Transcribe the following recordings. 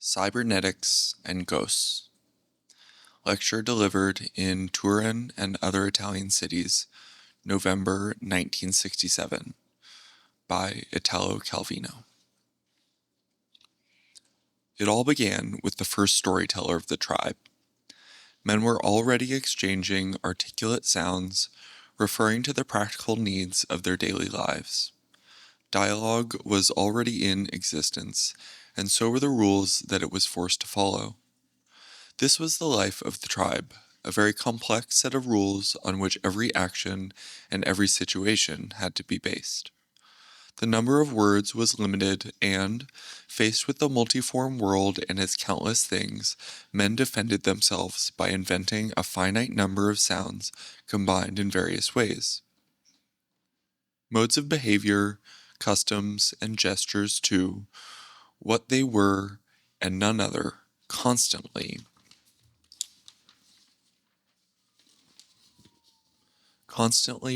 Cybernetics and Ghosts. Lecture delivered in Turin and other Italian cities, November 1967, by Italo Calvino. It all began with the first storyteller of the tribe. Men were already exchanging articulate sounds, referring to the practical needs of their daily lives. Dialogue was already in existence, and so were the rules that it was forced to follow. This was the life of the tribe, a very complex set of rules on which every action and every situation had to be based. The number of words was limited, and, faced with the multiform world and its countless things, men defended themselves by inventing a finite number of sounds combined in various ways. Modes of behavior, customs, and gestures too, what they were and none other, constantly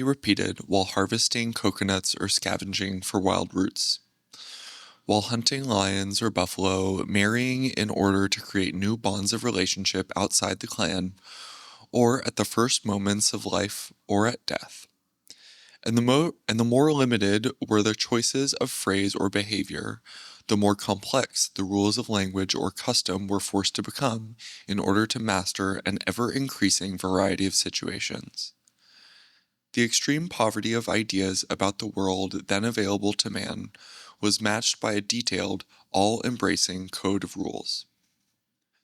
repeated while harvesting coconuts or scavenging for wild roots, while hunting lions or buffalo, marrying in order to create new bonds of relationship outside the clan, or at the first moments of life or at death. And the more limited were the choices of phrase or behavior, the more complex the rules of language or custom were forced to become in order to master an ever-increasing variety of situations. The extreme poverty of ideas about the world then available to man was matched by a detailed, all-embracing code of rules.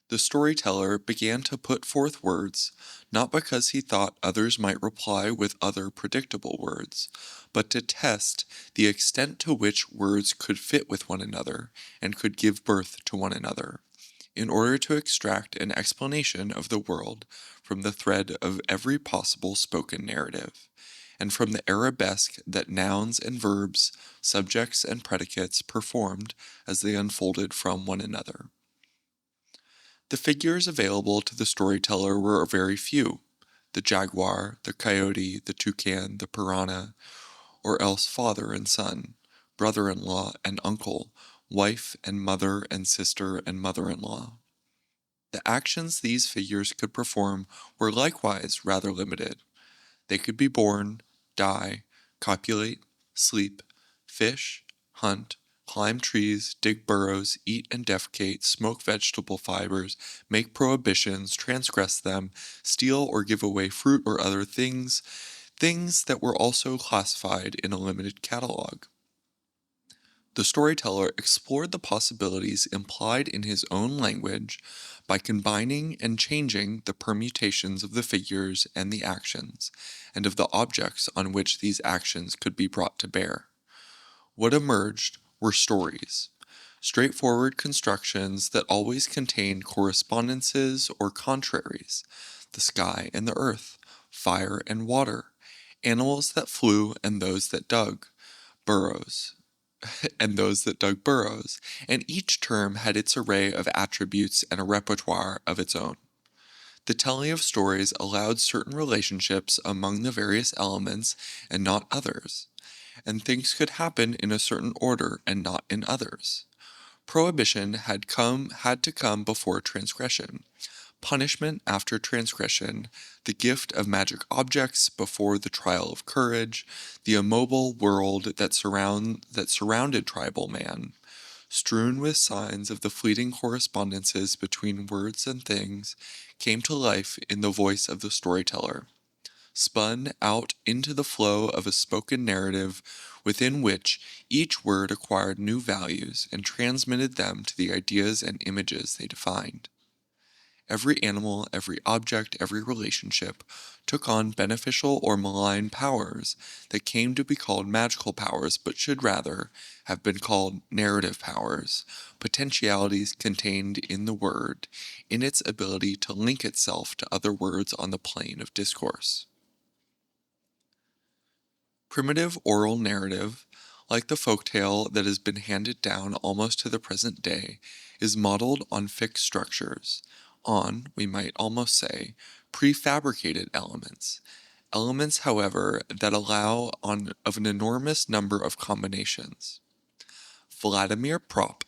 The storyteller began to put forth words, not because he thought others might reply with other predictable words, but to test the extent to which words could fit with one another and could give birth to one another, in order to extract an explanation of the world from the thread of every possible spoken narrative, and from the arabesque that nouns and verbs, subjects and predicates performed as they unfolded from one another. The figures available to the storyteller were very few: the jaguar, the coyote, the toucan, the piranha, or else father and son, brother-in-law and uncle, wife and mother and sister and mother-in-law. The actions these figures could perform were likewise rather limited. They could be born, die, copulate, sleep, fish, hunt, climb trees, dig burrows, eat and defecate, smoke vegetable fibers, make prohibitions, transgress them, steal or give away fruit or other things that were also classified in a limited catalog. The storyteller explored the possibilities implied in his own language by combining and changing the permutations of the figures and the actions, and of the objects on which these actions could be brought to bear. What emerged were stories, straightforward constructions that always contained correspondences or contraries: the sky and the earth, fire and water, animals that flew and those that dug burrows, and each term had its array of attributes and a repertoire of its own. The telling of stories allowed certain relationships among the various elements and not others, and things could happen in a certain order and not in others. Prohibition had to come before transgression, punishment after transgression, the gift of magic objects before the trial of courage, the immobile world that surrounded tribal man, strewn with signs of the fleeting correspondences between words and things, came to life in the voice of the storyteller, spun out into the flow of a spoken narrative within which each word acquired new values and transmitted them to the ideas and images they defined. Every animal, every object, every relationship took on beneficial or malign powers that came to be called magical powers, but should rather have been called narrative powers, potentialities contained in the word, in its ability to link itself to other words on the plane of discourse. Primitive oral narrative, like the folktale that has been handed down almost to the present day, is modeled on fixed structures, on, we might almost say, prefabricated elements, however, that allow of an enormous number of combinations. Vladimir Prop,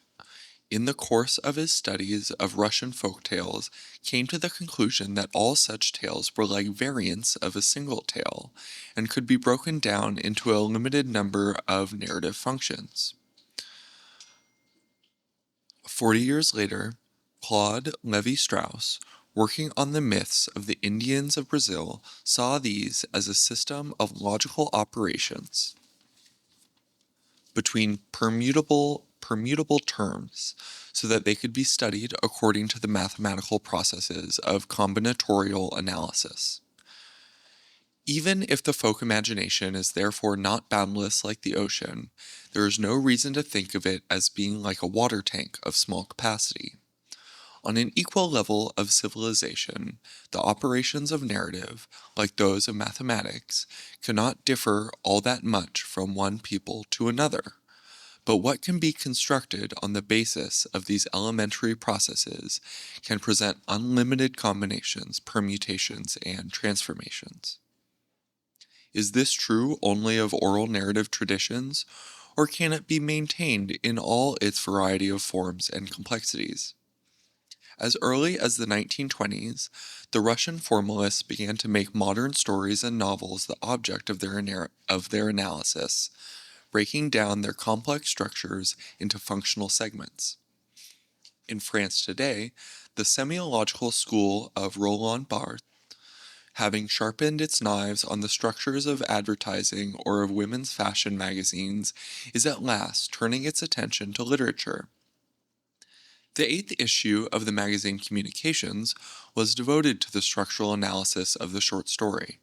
in the course of his studies of Russian folk tales, came to the conclusion that all such tales were like variants of a single tale and could be broken down into a limited number of narrative functions. 40 years later, Claude Lévi-Strauss, working on the myths of the Indians of Brazil, saw these as a system of logical operations between permutable terms so that they could be studied according to the mathematical processes of combinatorial analysis. Even if the folk imagination is therefore not boundless like the ocean, there is no reason to think of it as being like a water tank of small capacity. On an equal level of civilization, the operations of narrative, like those of mathematics, cannot differ all that much from one people to another. But what can be constructed on the basis of these elementary processes can present unlimited combinations, permutations, and transformations. Is this true only of oral narrative traditions, or can it be maintained in all its variety of forms and complexities? As early as the 1920s, the Russian formalists began to make modern stories and novels the object of their analysis, breaking down their complex structures into functional segments. In France today, the semiological school of Roland Barthes, having sharpened its knives on the structures of advertising or of women's fashion magazines, is at last turning its attention to literature. The 8th issue of the magazine Communications was devoted to the structural analysis of the short story.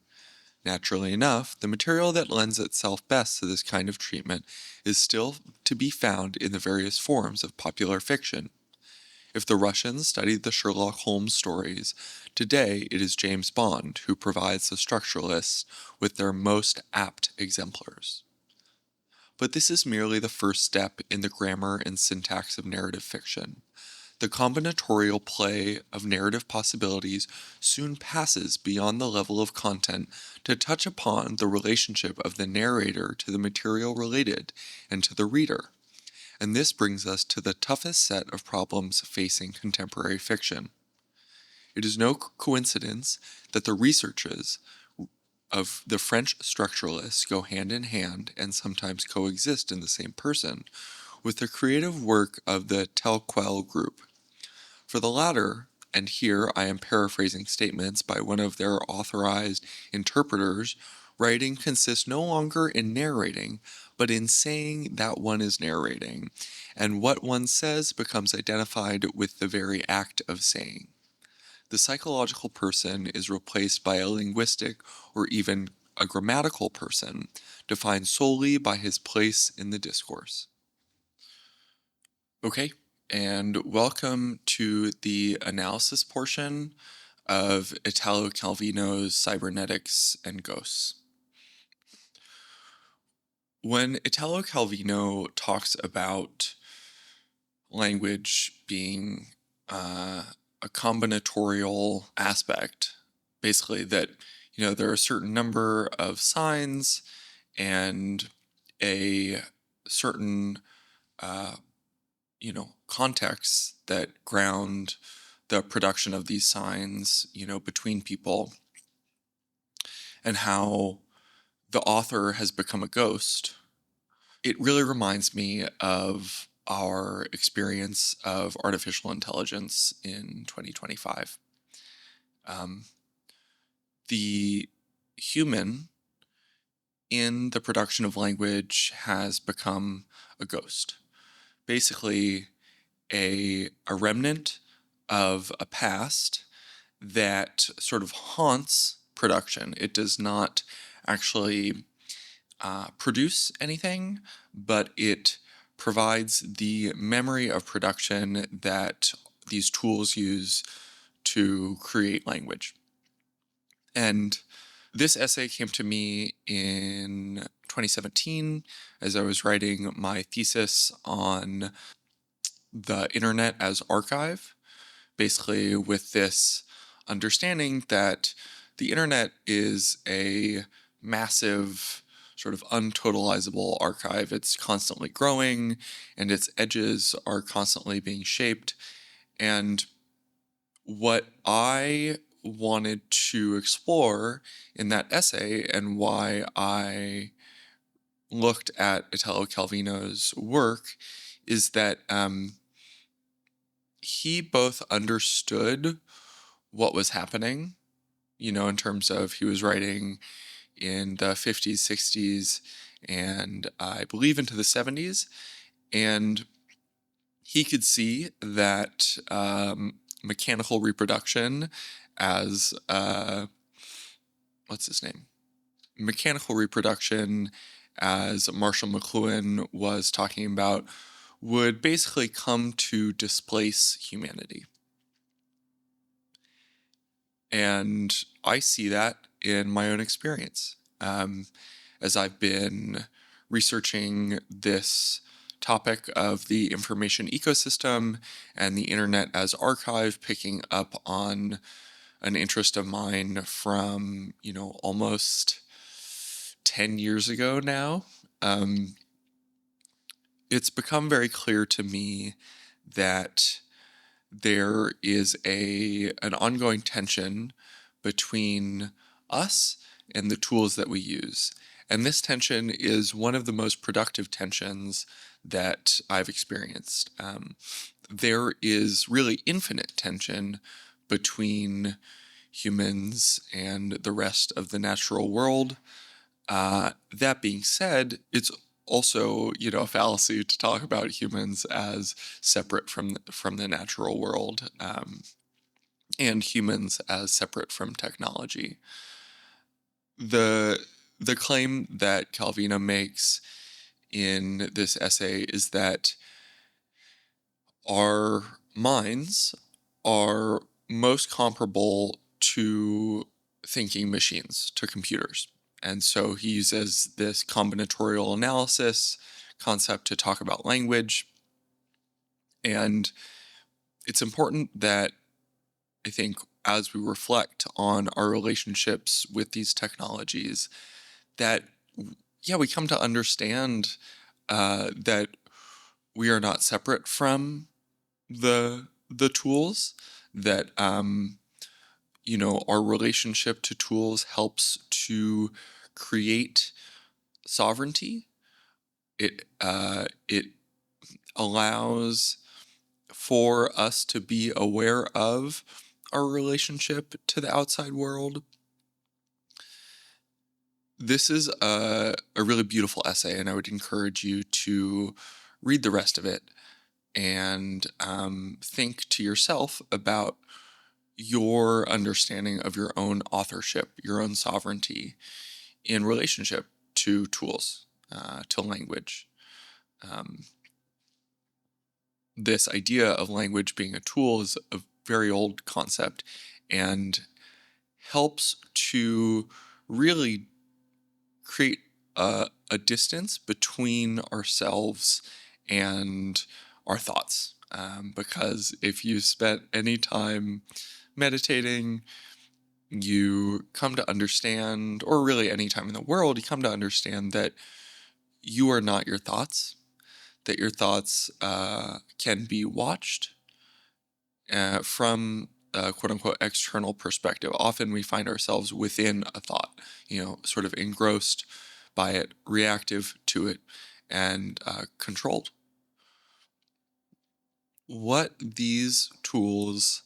Naturally enough, the material that lends itself best to this kind of treatment is still to be found in the various forms of popular fiction. If the Russians studied the Sherlock Holmes stories, today it is James Bond who provides the structuralists with their most apt exemplars. But this is merely the first step in the grammar and syntax of narrative fiction. The combinatorial play of narrative possibilities soon passes beyond the level of content to touch upon the relationship of the narrator to the material related and to the reader. And this brings us to the toughest set of problems facing contemporary fiction. It is no coincidence that the researches of the French structuralists go hand in hand and sometimes coexist in the same person with the creative work of the Tel Quel group. For the latter, and here I am paraphrasing statements by one of their authorized interpreters, writing consists no longer in narrating, but in saying that one is narrating, and what one says becomes identified with the very act of saying. The psychological person is replaced by a linguistic or even a grammatical person, defined solely by his place in the discourse. Okay, and welcome to the analysis portion of Italo Calvino's Cybernetics and Ghosts. When Italo Calvino talks about language being a combinatorial aspect, basically that, there are a certain number of signs and a certain, contexts that ground the production of these signs, between people, and how the author has become a ghost, it really reminds me of our experience of artificial intelligence in 2025. The human in the production of language has become a ghost. Basically, a remnant of a past that sort of haunts production. It does not actually produce anything, but it provides the memory of production that these tools use to create language. And this essay came to me in 2017 as I was writing my thesis on the internet as archive, basically with this understanding that the internet is a massive sort of untotalizable archive. It's constantly growing, and its edges are constantly being shaped. And what I wanted to explore in that essay, and why I looked at Italo Calvino's work, is that he both understood what was happening, in terms of he was writing in the 50s, 60s, and I believe into the 70s. And he could see that mechanical reproduction as, what's his name? Mechanical reproduction, as Marshall McLuhan was talking about, would basically come to displace humanity. And I see that in my own experience. As I've been researching this topic of the information ecosystem and the internet as archive, picking up on an interest of mine from, almost 10 years ago now, it's become very clear to me that there is an ongoing tension between us and the tools that we use. And this tension is one of the most productive tensions that I've experienced. There is really infinite tension between humans and the rest of the natural world. That being said, it's also, a fallacy to talk about humans as separate from the natural world, and humans as separate from technology. The claim that Calvino makes in this essay is that our minds are most comparable to thinking machines, to computers. And so he uses this combinatorial analysis concept to talk about language. And it's important that, I think, as we reflect on our relationships with these technologies, that, we come to understand that we are not separate from the tools, that our relationship to tools helps to create sovereignty. It allows for us to be aware of our relationship to the outside world. This is a really beautiful essay, and I would encourage you to read the rest of it and think to yourself about your understanding of your own authorship, your own sovereignty in relationship to tools, to language. This idea of language being a tool is a very old concept and helps to really create a distance between ourselves and our thoughts. Because if you spent any time meditating, you come to understand, or really any time in the world, you come to understand that you are not your thoughts, that your thoughts can be watched from a quote-unquote external perspective. Often we find ourselves within a thought, sort of engrossed by it, reactive to it, and controlled. What these tools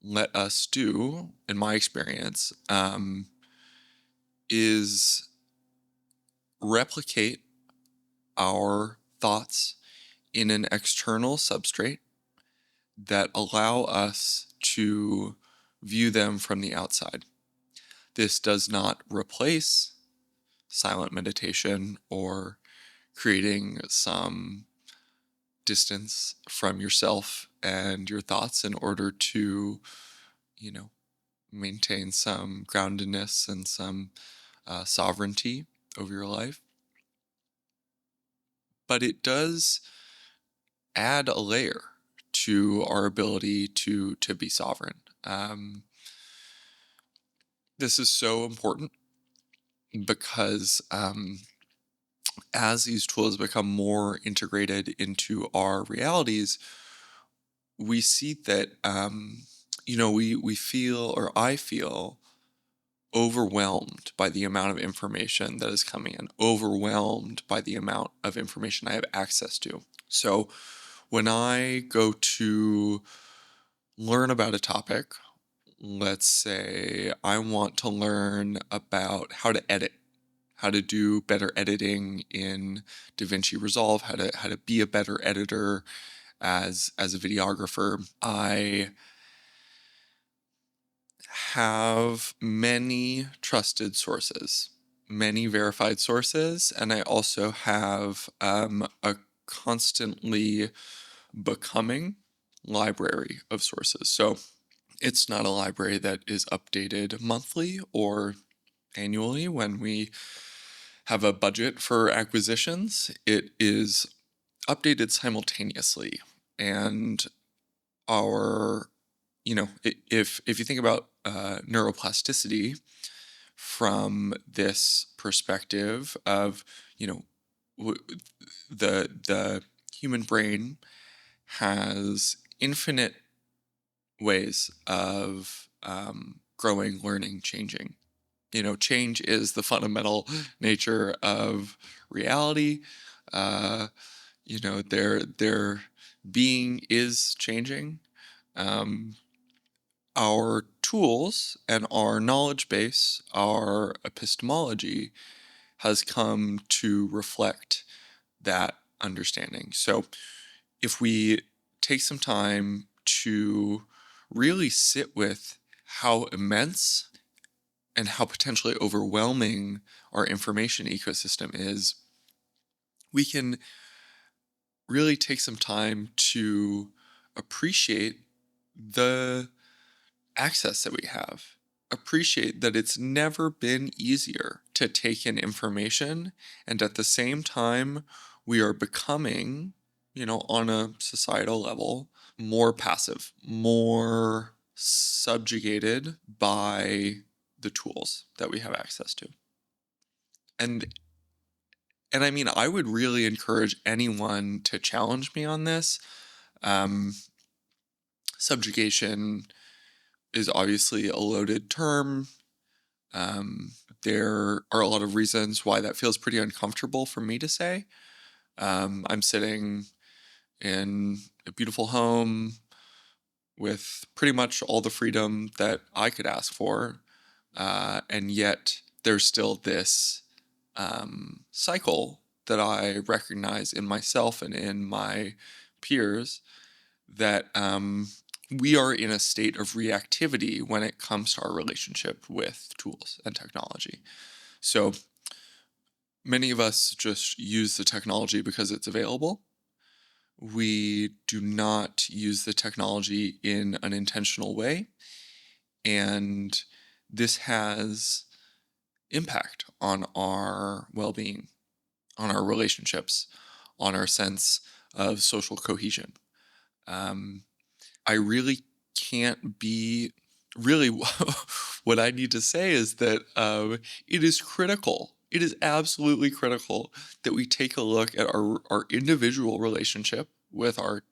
let us do, in my experience, is replicate our thoughts in an external substrate that allow us to view them from the outside. This does not replace silent meditation or creating some distance from yourself and your thoughts in order to, maintain some groundedness and some sovereignty over your life. But it does add a layer to our ability to be sovereign. This is so important because as these tools become more integrated into our realities, we see that, we feel, or I feel, overwhelmed by the amount of information that is coming in, overwhelmed by the amount of information I have access to. So when I go to learn about a topic, let's say I want to learn about how to edit, how to do better editing in DaVinci Resolve, how to be a better editor as a videographer. I have many trusted sources, many verified sources, and I also have a constantly becoming library of sources. So it's not a library that is updated monthly or annually when we have a budget for acquisitions. It is updated simultaneously. And our, if you think about neuroplasticity from this perspective of, the human brain has infinite ways of growing, learning, changing. Change is the fundamental nature of reality. Their being is changing. Um, our tools and our knowledge base, our epistemology, has come to reflect that understanding. So if we take some time to really sit with how immense and how potentially overwhelming our information ecosystem is, we can really take some time to appreciate the access that we have. Appreciate that it's never been easier to take in information, and at the same time, we are becoming, on a societal level, more passive, more subjugated by the tools that we have access to. And I mean, I would really encourage anyone to challenge me on this. Subjugation is obviously a loaded term. There are a lot of reasons why that feels pretty uncomfortable for me to say. I'm sitting in a beautiful home with pretty much all the freedom that I could ask for, and yet there's still this cycle that I recognize in myself and in my peers, that we are in a state of reactivity when it comes to our relationship with tools and technology. So many of us just use the technology because it's available. We do not use the technology in an intentional way. And this has impact on our well-being, on our relationships, on our sense of social cohesion. I really can't be really what I need to say is that it is critical. It is absolutely critical that we take a look at our individual relationship with our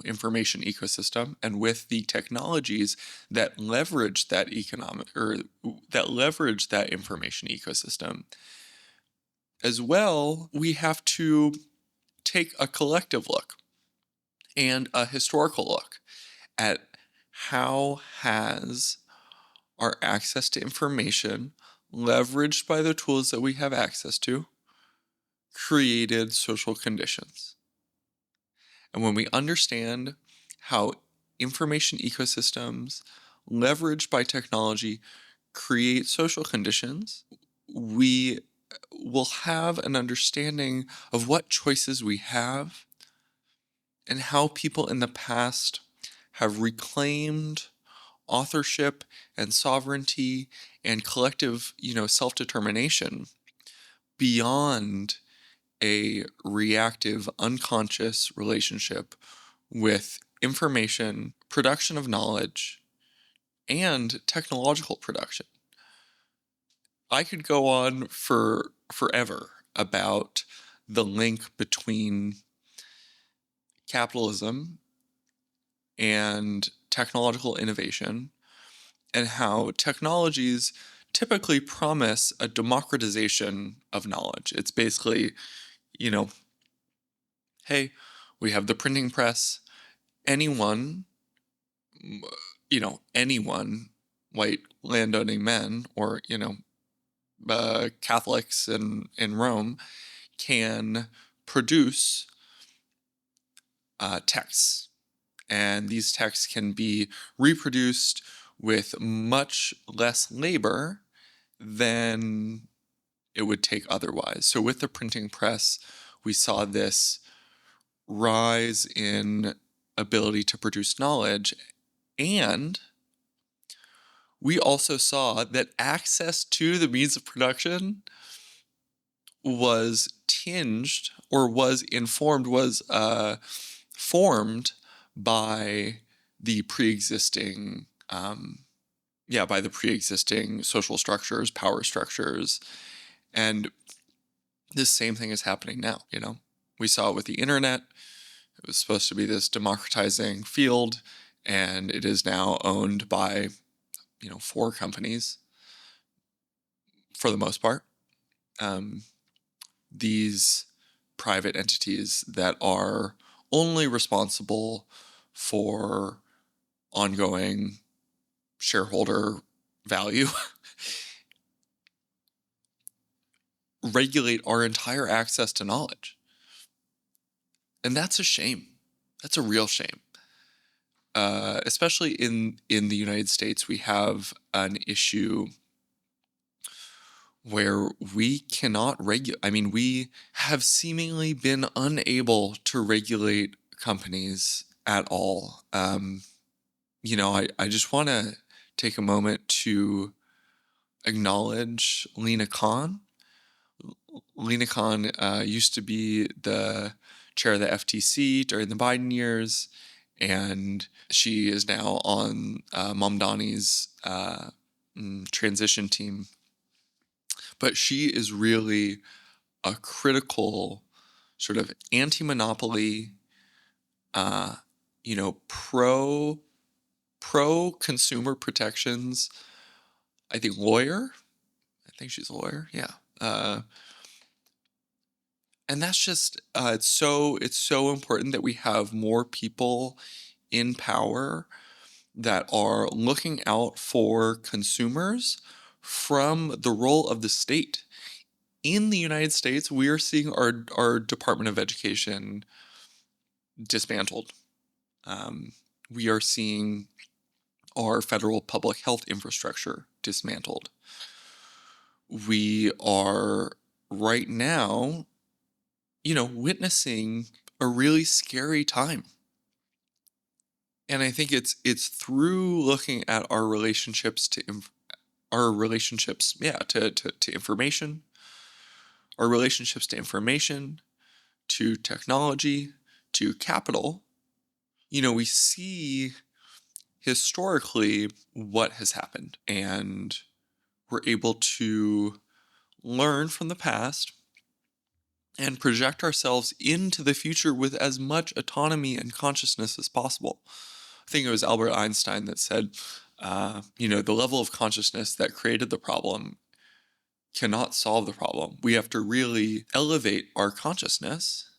information ecosystem and with the technologies that leverage that information ecosystem. As well, we have to take a collective look and a historical look at how has our access to information, leveraged by the tools that we have access to, created social conditions. And when we understand how information ecosystems leveraged by technology create social conditions, we will have an understanding of what choices we have and how people in the past have reclaimed authorship and sovereignty and collective, self-determination beyond a reactive, unconscious relationship with information, production of knowledge, and technological production. I could go on for forever about the link between capitalism and technological innovation, and how technologies typically promise a democratization of knowledge. It's basically, you know, hey, we have the printing press. Anyone, anyone, white landowning men or, Catholics in Rome can produce texts. And these texts can be reproduced with much less labor than it would take otherwise. So with the printing press, we saw this rise in ability to produce knowledge, and we also saw that access to the means of production was tinged or was informed, was formed by the pre-existing social structures, power structures. And this same thing is happening now. We saw it with the internet. It was supposed to be this democratizing field, and it is now owned by 4 companies for the most part. These private entities that are only responsible for ongoing shareholder value regulate our entire access to knowledge. And that's a shame. That's a real shame. Especially in the United States, we have an issue where we cannot regulate. We have seemingly been unable to regulate companies at all. I just want to take a moment to acknowledge Lena Khan. Lena Khan used to be the chair of the FTC during the Biden years, and she is now on Mamdani's transition team. But she is really a critical sort of anti-monopoly, pro-consumer protections, I think lawyer. I think she's a lawyer, yeah. And that's just, it's so important that we have more people in power that are looking out for consumers from the role of the state. In the United States, we are seeing our Department of Education dismantled. We are seeing our federal public health infrastructure dismantled. We are right now, witnessing a really scary time. And I think it's through looking at our relationships to information, our relationships to information, to technology, to capital. We see historically what has happened, and we're able to learn from the past and project ourselves into the future with as much autonomy and consciousness as possible. I think it was Albert Einstein that said, the level of consciousness that created the problem cannot solve the problem. We have to really elevate our consciousness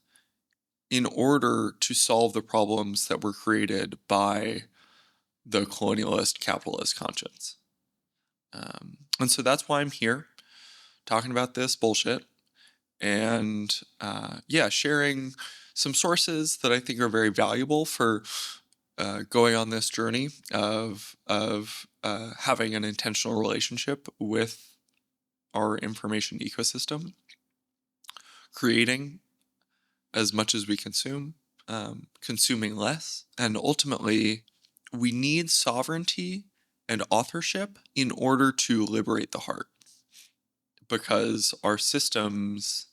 in order to solve the problems that were created by the colonialist capitalist conscience. And so that's why I'm here talking about this bullshit. And sharing some sources that I think are very valuable for going on this journey of having an intentional relationship with our information ecosystem, creating as much as we consume, consuming less, and ultimately we need sovereignty and authorship in order to liberate the heart, because our systems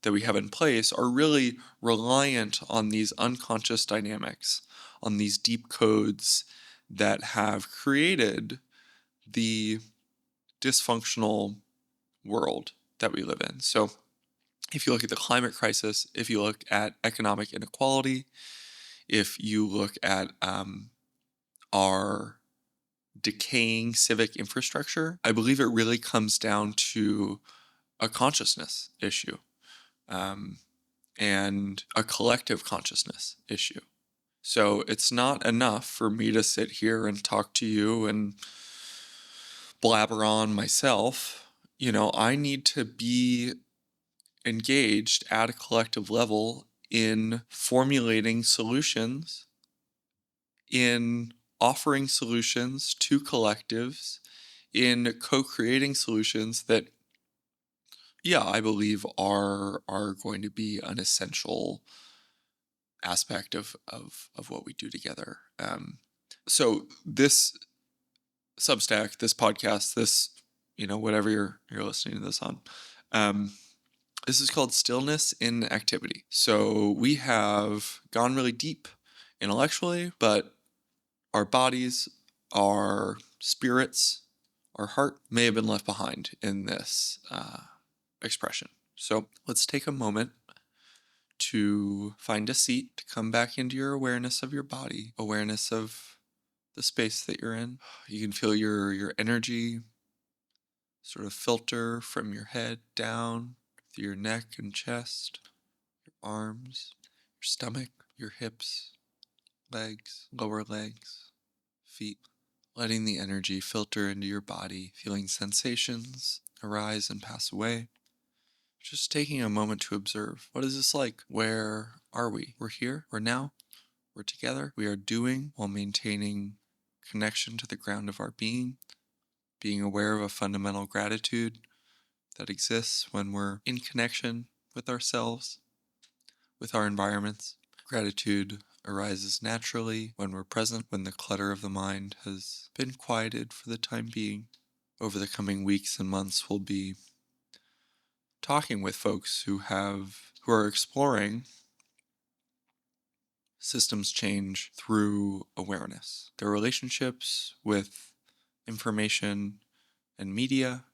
that we have in place are really reliant on these unconscious dynamics, on these deep codes that have created the dysfunctional world that we live in. So If you look at the climate crisis, if you look at economic inequality, if you look at our decaying civic infrastructure, I believe it really comes down to a consciousness issue and a collective consciousness issue. So it's not enough for me to sit here and talk to you and blabber on myself. I need to be engaged at a collective level in formulating solutions, in offering solutions to collectives, in co-creating solutions that, I believe are going to be an essential aspect of what we do together. So this Substack, this podcast, this, whatever you're listening to this on, this is called Stillness in Activity. So we have gone really deep intellectually, but our bodies, our spirits, our heart may have been left behind in this expression. So let's take a moment to find a seat, to come back into your awareness of your body, awareness of the space that you're in. You can feel your energy sort of filter from your head down through your neck and chest, your arms, your stomach, your hips, legs, lower legs, feet. Letting the energy filter into your body, feeling sensations arise and pass away. Just taking a moment to observe. What is this like? Where are we? We're here. We're now. We're together. We are doing while maintaining connection to the ground of our being aware of a fundamental gratitude that exists when we're in connection with ourselves, with our environments. Gratitude arises naturally when we're present, when the clutter of the mind has been quieted for the time being. Over the coming weeks and months, we'll be talking with folks who are exploring systems change through awareness. Their relationships with information and media,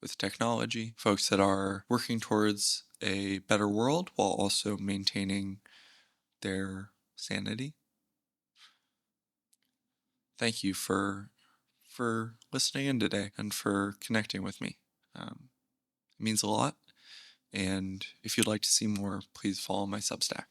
with technology, folks that are working towards a better world while also maintaining their sanity. Thank you for listening in today and for connecting with me. It means a lot. And if you'd like to see more, please follow my Substack.